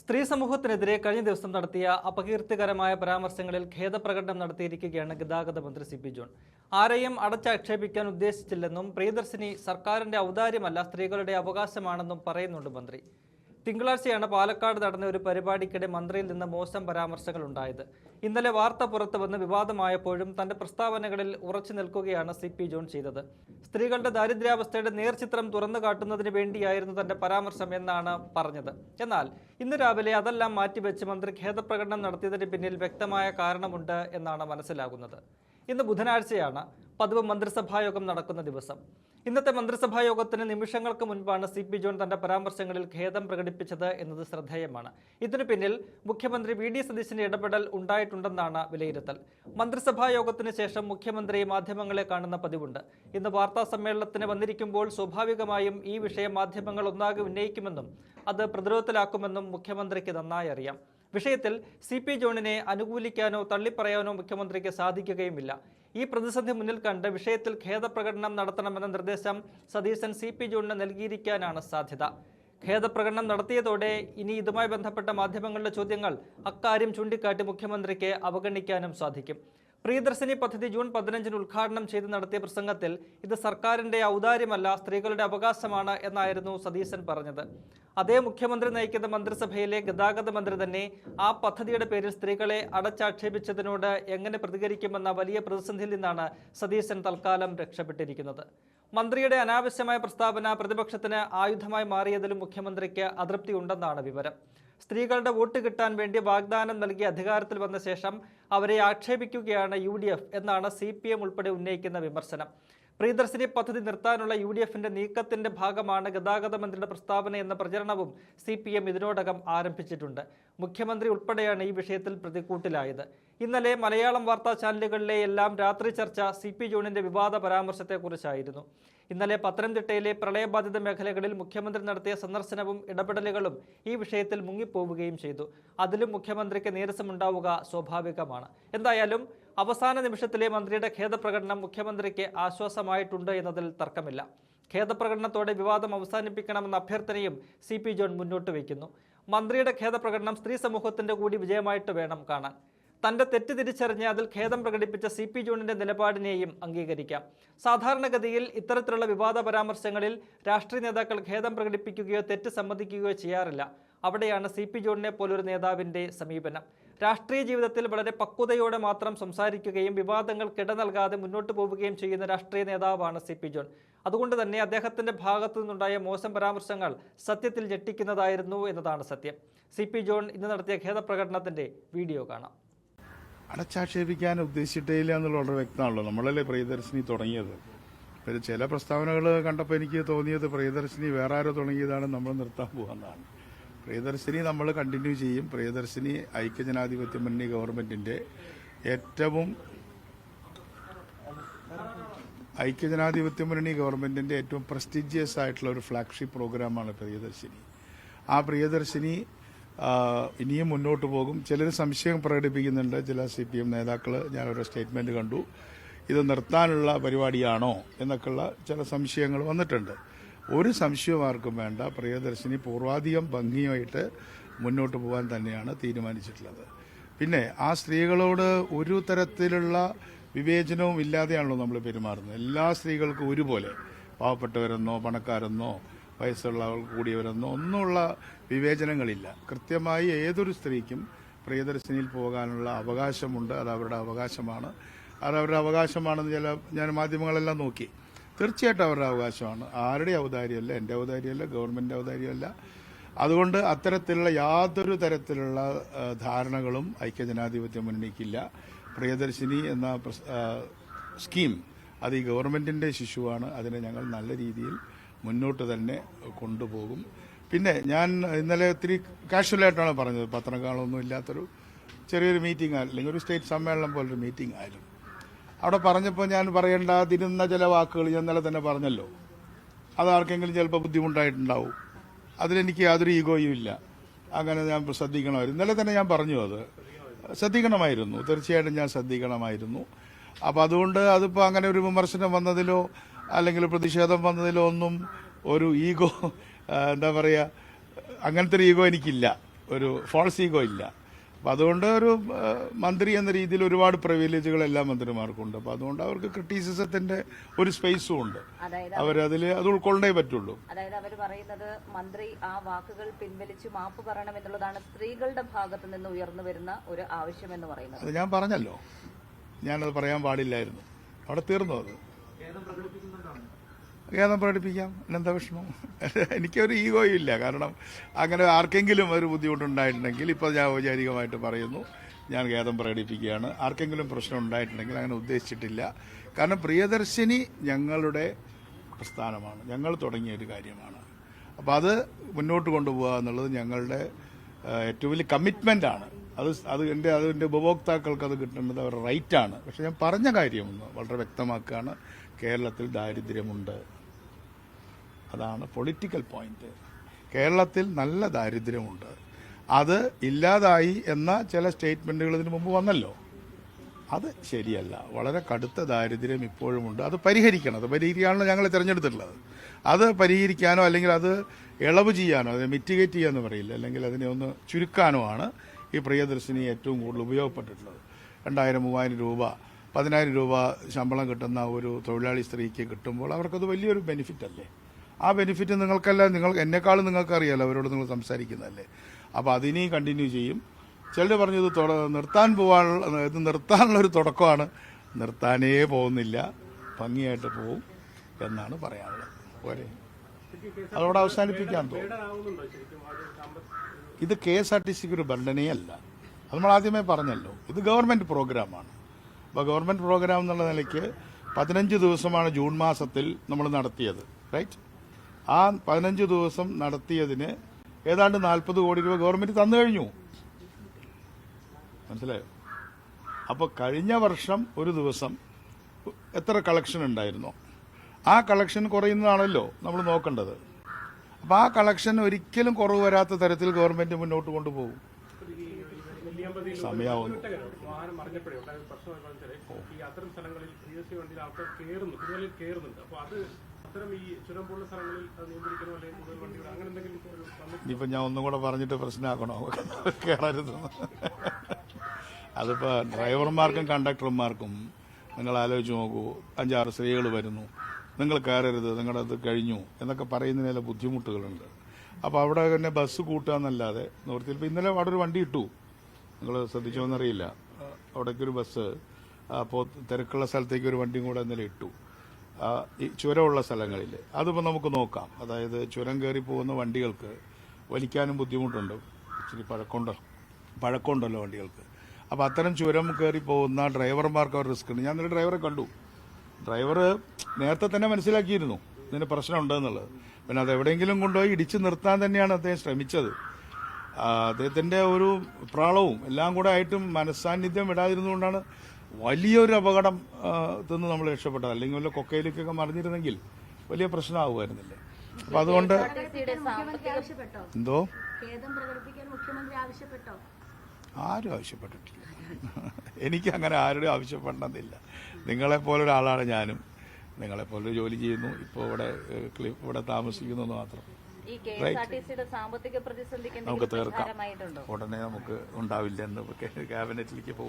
സ്ത്രീ സമൂഹത്തിനെതിരെ കഴിഞ്ഞ ദിവസം നടത്തിയ അപകീർത്തികരമായ പരാമർശങ്ങളിൽ ഖേദപ്രകടനം നടത്തിയിരിക്കുകയാണ് ഗതാഗത മന്ത്രി സി പി ജോൺ. ആരെയും അടച്ചാക്ഷേപിക്കാൻ ഉദ്ദേശിച്ചില്ലെന്നും പ്രിയദർശിനി സർക്കാരിന്റെ ഔദാര്യമല്ല സ്ത്രീകളുടെ അവകാശമാണെന്നും പറയുന്നുണ്ട് മന്ത്രി. തിങ്കളാഴ്ചയാണ് പാലക്കാട് നടന്ന ഒരു പരിപാടിക്കിടെ മന്ത്രിയിൽ നിന്ന് മോശം പരാമർശങ്ങൾ ഉണ്ടായത്. ഇന്നലെ വാർത്ത പുറത്തു വന്ന് വിവാദമായപ്പോഴും തന്റെ പ്രസ്താവനകളിൽ ഉറച്ചു നിൽക്കുകയാണ് സി പി ജോൺ ചെയ്തത്. സ്ത്രീകളുടെ ദാരിദ്ര്യാവസ്ഥയുടെ നേർചിത്രം തുറന്നു കാട്ടുന്നതിന് വേണ്ടിയായിരുന്നു തന്റെ പരാമർശം എന്നാണ് പറഞ്ഞത്. എന്നാൽ ഇന്ന് രാവിലെ അതെല്ലാം മാറ്റിവെച്ച് മന്ത്രി ഖേദപ്രകടനം നടത്തിയതിന് പിന്നിൽ വ്യക്തമായ കാരണമുണ്ട് എന്നാണ് മനസ്സിലാകുന്നത്. ഇന്ന് ബുധനാഴ്ചയാണ്, പതിവ് മന്ത്രിസഭായോഗം നടക്കുന്ന ദിവസം. ഇന്നത്തെ മന്ത്രിസഭായോഗത്തിന് നിമിഷങ്ങൾക്ക് മുൻപാണ് സി പി ജോൺ തന്റെ പരാമർശങ്ങളിൽ ഖേദം പ്രകടിപ്പിച്ചത് എന്നത് ശ്രദ്ധേയമാണ്. ഇതിനു പിന്നിൽ മുഖ്യമന്ത്രി വി ഡി സതീശന്റെ ഇടപെടൽ ഉണ്ടായിട്ടുണ്ടെന്നാണ് വിലയിരുത്തൽ. മന്ത്രിസഭായോഗത്തിന് ശേഷം മുഖ്യമന്ത്രി മാധ്യമങ്ങളെ കാണുന്ന പതിവുണ്ട്. ഇന്ന് വാർത്താ സമ്മേളനത്തിന് വന്നിരിക്കുമ്പോൾ സ്വാഭാവികമായും ഈ വിഷയം മാധ്യമങ്ങൾ ഒന്നാകെ ഉന്നയിക്കുമെന്നും അത് പ്രതിരോധത്തിലാക്കുമെന്നും മുഖ്യമന്ത്രിക്ക് നന്നായി അറിയാം. വിഷയത്തിൽ സി പി ജോണിനെ അനുകൂലിക്കാനോ തള്ളിപ്പറയാനോ മുഖ്യമന്ത്രിക്ക് സാധിക്കുകയുമില്ല. ഈ പ്രതിസന്ധി മുന്നിൽ കണ്ട് വിഷയത്തിൽ ഖേദപ്രകടനം നടത്തണമെന്ന നിർദ്ദേശം സതീശൻ സി പി ജോണിന് നൽകിയിരിക്കാനാണ് സാധ്യത. ഖേദപ്രകടനം നടത്തിയതോടെ ഇനി ഇതുമായി ബന്ധപ്പെട്ട മാധ്യമങ്ങളുടെ ചോദ്യങ്ങൾ അക്കാര്യം ചൂണ്ടിക്കാട്ടി മുഖ്യമന്ത്രിക്ക് അവഗണിക്കാനും സാധിക്കും. പ്രിയദർശിനി പദ്ധതി ജൂൺ 15 ഉദ്ഘാടനം ചെയ്ത് നടത്തിയ പ്രസംഗത്തിൽ ഇത് സർക്കാരിന്റെ ഔദാര്യമല്ല സ്ത്രീകളുടെ അവകാശമാണ് എന്നായിരുന്നു സതീശൻ പറഞ്ഞത്. അതേ മുഖ്യമന്ത്രി നയിക്കുന്ന മന്ത്രിസഭയിലെ ഗതാഗത മന്ത്രി തന്നെ ആ പദ്ധതിയുടെ പേരിൽ സ്ത്രീകളെ അടച്ചാക്ഷേപിച്ചതിനോട് എങ്ങനെ പ്രതികരിക്കുമെന്ന വലിയ പ്രതിസന്ധിയിൽ നിന്നാണ് സതീശൻ തൽക്കാലം രക്ഷപ്പെട്ടിരിക്കുന്നത്. മന്ത്രിയുടെ അനാവശ്യമായ പ്രസ്താവന പ്രതിപക്ഷത്തിന് ആയുധമായി മാറിയതിലും മുഖ്യമന്ത്രിക്ക് അതൃപ്തി ഉണ്ടെന്നാണ് വിവരം. സ്ത്രീകളുടെ വോട്ട് കിട്ടാൻ വേണ്ടി വാഗ്ദാനം നൽകി അധികാരത്തിൽ വന്ന ശേഷം അവരെ ആക്ഷേപിക്കുകയാണ് UDF എന്നാണ് CPM ഉൾപ്പെടെ ഉന്നയിക്കുന്ന വിമർശനം. പ്രിയദർശിനി പദ്ധതി നിർത്താനുള്ള UDFന്റെ നീക്കത്തിന്റെ ഭാഗമാണ് ഗതാഗത മന്ത്രിയുടെ പ്രസ്താവന എന്ന പ്രചരണവും CPM ഇതിനോടകം ആരംഭിച്ചിട്ടുണ്ട്. മുഖ്യമന്ത്രി ഉൾപ്പെടെയാണ് ഈ വിഷയത്തിൽ പ്രതിക്കൂട്ടിലായത്. ഇന്നലെ മലയാളം വാർത്താ ചാനലുകളിലെ എല്ലാം രാത്രി ചർച്ച സി പി ജോണിന്റെ വിവാദ പരാമർശത്തെക്കുറിച്ചായിരുന്നു. ഇന്നലെ പത്തനംതിട്ടയിലെ പ്രളയബാധിത മേഖലകളിൽ മുഖ്യമന്ത്രി നടത്തിയ സന്ദർശനവും ഇടപെടലുകളും ഈ വിഷയത്തിൽ മുങ്ങിപ്പോവുകയും ചെയ്തു. അതിലും മുഖ്യമന്ത്രിക്ക് നീരസമുണ്ടാവുക സ്വാഭാവികമാണ്. എന്തായാലും അവസാന നിമിഷത്തിലെ മന്ത്രിയുടെ ഖേദപ്രകടനം മുഖ്യമന്ത്രിക്ക് ആശ്വാസമായിട്ടുണ്ട് എന്നതിൽ തർക്കമില്ല. ഖേദപ്രകടനത്തോടെ വിവാദം അവസാനിപ്പിക്കണമെന്ന അഭ്യർത്ഥനയും സി പി ജോൺ മുന്നോട്ട് വയ്ക്കുന്നു. മന്ത്രിയുടെ ഖേദപ്രകടനം സ്ത്രീ സമൂഹത്തിന്റെ കൂടി വിജയമായിട്ട് വേണം കാണാൻ. തന്റെ തെറ്റ് തിരിച്ചറിഞ്ഞ് അതിൽ ഖേദം പ്രകടിപ്പിച്ച സി പി ജോണിന്റെ നിലപാടിനെയും അംഗീകരിക്കാം. സാധാരണഗതിയിൽ ഇത്തരത്തിലുള്ള വിവാദ പരാമർശങ്ങളിൽ രാഷ്ട്രീയ നേതാക്കൾ ഖേദം പ്രകടിപ്പിക്കുകയോ തെറ്റ് സമ്മതിക്കുകയോ ചെയ്യാറില്ല. അവിടെയാണ് സി പി ജോണിനെ പോലൊരു നേതാവിന്റെ സമീപനം. രാഷ്ട്രീയ ജീവിതത്തിൽ വളരെ പക്വതയോടെ മാത്രം സംസാരിക്കുകയും വിവാദങ്ങൾ കിട നൽകാതെ മുന്നോട്ട് പോവുകയും ചെയ്യുന്ന രാഷ്ട്രീയ നേതാവാണ് സി പി ജോൺ. അതുകൊണ്ട് തന്നെ അദ്ദേഹത്തിന്റെ ഭാഗത്തു നിന്നുണ്ടായ മോശം പരാമർശങ്ങൾ സത്യത്തിൽ ഞെട്ടിക്കുന്നതായിരുന്നു എന്നതാണ് സത്യം. സി പി ജോൺ ഇന്ന് നടത്തിയ ഖേദപ്രകടനത്തിന്റെ വീഡിയോ കാണാം. അടച്ചാക്ഷേപിക്കാൻ ഉദ്ദേശിച്ചിട്ടില്ല എന്നുള്ള വളരെ വ്യക്തമാണല്ലോ. നമ്മളല്ലേ പ്രിയദർശിനി തുടങ്ങിയത്. ചില പ്രസ്താവനകൾ കണ്ടപ്പോൾ എനിക്ക് തോന്നിയത് പ്രിയദർശിനി വേറെ ആരോ തുടങ്ങിയതാണ്, നമ്മൾ നിർത്താൻ പോകാമെന്നാണ്. പ്രിയദർശിനി നമ്മൾ കണ്ടിന്യൂ ചെയ്യും. പ്രിയദർശിനി ഐക്യജനാധിപത്യ മുന്നണി ഗവൺമെന്റിന്റെ ഏറ്റവും പ്രസ്റ്റീജിയസ് ആയിട്ടുള്ള ഒരു ഫ്ലാഗ്ഷിപ്പ് പ്രോഗ്രാമാണ് പ്രിയദർശിനി. ആ പ്രിയദർശിനി ഇനിയും മുന്നോട്ട് പോകും. ചിലർ സംശയം പ്രകടിപ്പിക്കുന്നുണ്ട്. ചില CPM നേതാക്കൾ, ഞാനൊരു സ്റ്റേറ്റ്മെന്റ് കണ്ടു, ഇത് നിർത്താനുള്ള പരിപാടിയാണോ എന്നൊക്കെയുള്ള ചില സംശയങ്ങൾ വന്നിട്ടുണ്ട്. ഒരു സംശയവും ആർക്കും വേണ്ട. പ്രിയദർശിനി പൂർവാധികം ഭംഗിയായിട്ട് മുന്നോട്ട് പോകാൻ തന്നെയാണ് തീരുമാനിച്ചിട്ടുള്ളത്. പിന്നെ ആ സ്ത്രീകളോട് ഒരു തരത്തിലുള്ള വിവേചനവും ഇല്ലാതെയാണല്ലോ നമ്മൾ പെരുമാറുന്നത്. എല്ലാ സ്ത്രീകൾക്കും ഒരുപോലെ, പാവപ്പെട്ടവരെന്നോ പണക്കാരെന്നോ വയസ്സുള്ളവർ കൂടിയവരെന്നോ ഒന്നുമുള്ള വിവേചനങ്ങളില്ല. കൃത്യമായി ഏതൊരു സ്ത്രീക്കും പ്രിയദർശിനിയിൽ പോകാനുള്ള അവകാശമുണ്ട്. അത് അവരുടെ അവകാശമാണെന്ന് ഞാൻ മാധ്യമങ്ങളെല്ലാം നോക്കി. തീർച്ചയായിട്ടും അവരുടെ അവകാശമാണ്. ആരുടെ ഔദാര്യമല്ല, എൻ്റെ ഔദാര്യമല്ല, ഗവൺമെൻറ് ഔദാര്യമല്ല. അതുകൊണ്ട് അത്തരത്തിലുള്ള യാതൊരു തരത്തിലുള്ള ധാരണകളും ഐക്യജനാധിപത്യ മുന്നണിക്കില്ല. പ്രിയദർശിനി എന്ന സ്കീം അത് ഈ ഗവൺമെൻറ്റിൻ്റെ ശിശുവാണ്. അതിനെ ഞങ്ങൾ നല്ല രീതിയിൽ മുന്നോട്ട് തന്നെ കൊണ്ടുപോകും. പിന്നെ ഞാൻ ഇന്നലെ ഒത്തിരി കാഷ്വലായിട്ടാണ് പറഞ്ഞത്. പത്രങ്ങളൊന്നും ഇല്ലാത്തൊരു ചെറിയൊരു മീറ്റിംഗ് അല്ലെങ്കിൽ ഒരു സ്റ്റേറ്റ് സമ്മേളനം പോലൊരു മീറ്റിംഗ് ആയാലും അവിടെ പറഞ്ഞപ്പോൾ ഞാൻ പറയേണ്ടാതിരുന്ന ചില വാക്കുകൾ ഞാൻ ഇന്നലെ തന്നെ പറഞ്ഞല്ലോ. അത് ആർക്കെങ്കിലും ചിലപ്പോൾ ബുദ്ധിമുട്ടായിട്ടുണ്ടാവും. അതിലെനിക്ക് യാതൊരു ഈഗോയും ഇല്ല. അങ്ങനെ ഞാൻ ശ്രദ്ധിക്കണമായിരുന്നു. ഇന്നലെ തന്നെ ഞാൻ പറഞ്ഞു, അത് ശ്രദ്ധിക്കണമായിരുന്നു. തീർച്ചയായിട്ടും ഞാൻ ശ്രദ്ധിക്കണമായിരുന്നു. അപ്പം അതുകൊണ്ട് അതിപ്പോൾ അങ്ങനെ ഒരു വിമർശനം വന്നതിലോ അല്ലെങ്കിൽ പ്രതിഷേധം വന്നതിലോ ഒന്നും ഒരു ഈഗോ, എന്താ പറയുക, അങ്ങനത്തെ ഒരു ഈഗോ എനിക്കില്ല. ഒരു ഫോൾസ് ഈഗോ ഇല്ല. അപ്പം അതുകൊണ്ട് ഒരു മന്ത്രി എന്ന രീതിയിൽ ഒരുപാട് പ്രിവിലേജുകൾ എല്ലാ മന്ത്രിമാർക്കുണ്ട്. അപ്പം അതുകൊണ്ട് അവർക്ക് ക്രിറ്റിസിസത്തിന്റെ ഒരു സ്പേസും ഉണ്ട്. അവരതിൽ അത് ഉൾക്കൊള്ളേ പറ്റുള്ളൂ. അതായത് അവർ പറയുന്നത് മന്ത്രി ആ വാക്കുകൾ പിൻവലിച്ച് മാപ്പ് പറയണം എന്നുള്ളതാണ് സ്ത്രീകളുടെ ഭാഗത്ത് നിന്ന് ഉയർന്നു വരുന്ന ഒരു ആവശ്യം എന്ന് പറയുന്നത്. അത് ഞാൻ പറഞ്ഞല്ലോ, ഞാനത് പറയാൻ പാടില്ലായിരുന്നു. അവിടെ തീർന്നു. അത് ഖേദം പ്രകടിപ്പിക്കാം, എന്താ വിഷമം? എനിക്കൊരു ഈഗോയും ഇല്ല. കാരണം അങ്ങനെ ആർക്കെങ്കിലും ഒരു ബുദ്ധിമുട്ടുണ്ടായിട്ടുണ്ടെങ്കിൽ ഇപ്പോൾ ഞാൻ ഔപചാരികമായിട്ട് പറയുന്നു, ഞാൻ ഖേദം പ്രകടിപ്പിക്കുകയാണ്. ആർക്കെങ്കിലും പ്രശ്നം ഉണ്ടായിട്ടുണ്ടെങ്കിൽ അങ്ങനെ ഉദ്ദേശിച്ചിട്ടില്ല. കാരണം പ്രിയദർശിനി ഞങ്ങളുടെ പ്രസ്ഥാനമാണ്, ഞങ്ങൾ തുടങ്ങിയ ഒരു കാര്യമാണ്. അപ്പോൾ അത് മുന്നോട്ട് കൊണ്ടുപോകുക എന്നുള്ളത് ഞങ്ങളുടെ ഏറ്റവും വലിയ കമ്മിറ്റ്മെൻ്റാണ്. അതിൻ്റെ ഉപഭോക്താക്കൾക്ക് അത് കിട്ടേണ്ടത് അവരുടെ റൈറ്റാണ്. പക്ഷെ ഞാൻ പറഞ്ഞ കാര്യമൊന്ന് വളരെ വ്യക്തമാക്കുകയാണ്, കേരളത്തിൽ ദാരിദ്ര്യമുണ്ട്. അതാണ് പൊളിറ്റിക്കൽ പോയിന്റ്. കേരളത്തിൽ നല്ല ദാരിദ്ര്യമുണ്ട്. അത് ഇല്ലാതായി എന്ന ചില സ്റ്റേറ്റ്മെന്റുകൾ ഇതിനു മുമ്പ് വന്നല്ലോ. അത് ശരിയല്ല. വളരെ കടുത്ത ദാരിദ്ര്യം ഇപ്പോഴുമുണ്ട്. അത് പരിഹരിക്കണം. അത് പരിഹരിക്കാനാണ് ഞങ്ങൾ തിരഞ്ഞെടുത്തിട്ടുള്ളത്. അത് പരിഹരിക്കാനോ അല്ലെങ്കിൽ അത് ഇളവ് ചെയ്യാനോ, അത് മിറ്റിഗേറ്റ് ചെയ്യാന്ന് പറയില്ല, അല്ലെങ്കിൽ അതിനെ ഒന്ന് ചുരുക്കാനോ ആണ് ഈ പ്രിയദർശിനി ഏറ്റവും കൂടുതൽ ഉപയോഗപ്പെട്ടിട്ടുള്ളത്. 2000-3000 രൂപ 10,000 രൂപ ശമ്പളം കിട്ടുന്ന ഒരു തൊഴിലാളി സ്ത്രീക്ക് കിട്ടുമ്പോൾ അവർക്കത് വലിയൊരു ബെനിഫിറ്റ് അല്ലേ? ആ ബെനിഫിറ്റ് നിങ്ങൾക്കല്ല, എന്നെക്കാളും നിങ്ങൾക്കറിയാലോ, അവരോട് നിങ്ങൾ സംസാരിക്കുന്നതല്ലേ. അപ്പോൾ അതിനി കണ്ടിന്യൂ ചെയ്യും. ചിലർ പറഞ്ഞു ഇത് നിർത്താനുള്ളൊരു തുടക്കമാണ്. നിർത്താനേ പോകുന്നില്ല, ഭംഗിയായിട്ട് പോവും എന്നാണ് പറയാനുള്ളത്. പോരെ, അതോടെ അവസാനിപ്പിക്കാൻ തോന്നും. ഇത് KSRTCക്ക് ഒരു ബർഡനേ അല്ല. അത് നമ്മൾ ആദ്യമേ പറഞ്ഞല്ലോ, ഇത് ഗവൺമെൻറ് പ്രോഗ്രാമാണ്. അപ്പോൾ ഗവൺമെൻറ് പ്രോഗ്രാം എന്നുള്ള നിലയ്ക്ക് 15 ദിവസമാണ് ജൂൺ മാസത്തിൽ നമ്മൾ നടത്തിയത്, റൈറ്റ്? ആ 15 ദിവസം നടത്തിയതിന് ഏതാണ്ട് 40 കോടി രൂപ ഗവൺമെൻറ് തന്നു കഴിഞ്ഞു. മനസ്സിലായോ? അപ്പോൾ കഴിഞ്ഞ വർഷം ഒരു ദിവസം എത്ര കളക്ഷൻ ഉണ്ടായിരുന്നോ ആ കളക്ഷൻ കുറയുന്നതാണല്ലോ നമ്മൾ നോക്കേണ്ടത്. അപ്പോൾ ആ കളക്ഷൻ ഒരിക്കലും കുറവ് വരാത്ത തരത്തിൽ ഗവൺമെന്റ് മുന്നോട്ട് കൊണ്ടുപോകും. സമയാവുന്നു. ഇനിയിപ്പോൾ ഞാൻ ഒന്നും കൂടെ പറഞ്ഞിട്ട് പ്രശ്നമാക്കണോ കയറരുതെന്ന്? അതിപ്പോൾ ഡ്രൈവർമാർക്കും കണ്ടക്ടർമാർക്കും നിങ്ങൾ ആലോചിച്ച് നോക്കൂ, 5-6 സ്ത്രീകൾ വരുന്നു, നിങ്ങൾ കയറരുത്, നിങ്ങളുടെ അത് കഴിഞ്ഞു എന്നൊക്കെ പറയുന്നതിന് ചില ബുദ്ധിമുട്ടുകളുണ്ട്. അപ്പോൾ അവിടെ തന്നെ ബസ് കൂട്ടുക എന്നല്ലാതെ നിവൃത്തിയിൽ. ഇപ്പോൾ ഇന്നലെ അവിടെ ഒരു വണ്ടി ഇട്ടു, നിങ്ങൾ ശ്രദ്ധിച്ചോന്നറിയില്ല. അവിടേക്കൊരു ബസ്, അപ്പോൾ തിരക്കുള്ള സ്ഥലത്തേക്ക് ഒരു വണ്ടിയും കൂടെ ഇന്നലെ ഇട്ടു, ഈ ചുരമുള്ള സ്ഥലങ്ങളിൽ. അതിപ്പോൾ നമുക്ക് നോക്കാം. അതായത് ചുരം കയറി പോകുന്ന വണ്ടികൾക്ക് വലിക്കാനും ബുദ്ധിമുട്ടുണ്ട്, ഇച്ചിരി പഴക്കമുണ്ടല്ലോ വണ്ടികൾക്ക്. അപ്പോൾ അത്തരം ചുരം കയറി പോകുന്ന ഡ്രൈവർമാർക്ക് അവർ റിസ്ക് ഉണ്ട്. ഞാൻ ഇന്നലെ ഡ്രൈവറെ കണ്ടു. ഡ്രൈവർ നേരത്തെ തന്നെ മനസ്സിലാക്കിയിരുന്നു ഇതിന് പ്രശ്നമുണ്ടെന്നുള്ളത്. പിന്നെ അത് എവിടെയെങ്കിലും കൊണ്ടുപോയി ഇടിച്ചു നിർത്താൻ തന്നെയാണ് അദ്ദേഹം ശ്രമിച്ചത്. അദ്ദേഹത്തിന്റെ ഒരു പ്രാളവും എല്ലാം കൂടെ ആയിട്ടും മനസ്സാന്നിധ്യം വിടാതിരുന്നുകൊണ്ടാണ് വലിയൊരു അപകടം നിന്ന് നമ്മൾ രക്ഷപ്പെട്ടത്. അല്ലെങ്കിൽ വല്ല കൊക്കയിലേക്കൊക്കെ മറിഞ്ഞിരുന്നെങ്കിൽ വലിയ പ്രശ്നമാകുമായിരുന്നില്ലേ. അപ്പൊ അതുകൊണ്ട് എന്തോ ആരും ആവശ്യപ്പെട്ടിട്ടില്ല. എനിക്ക് അങ്ങനെ ആരുടെ ആവശ്യപ്പെടണമെന്നില്ല. നിങ്ങളെപ്പോലെ ഒരാളാണ് ഞാനും. നിങ്ങളെപ്പോലെ ജോലി ചെയ്യുന്നു, ഇപ്പോൾ ഇവിടെ താമസിക്കുന്നു എന്ന് മാത്രം. നമുക്ക് തീർക്കാം. ഉടനെ നമുക്ക് ഉണ്ടാവില്ല എന്ന് ക്യാബിനറ്റിലേക്ക് പോകും.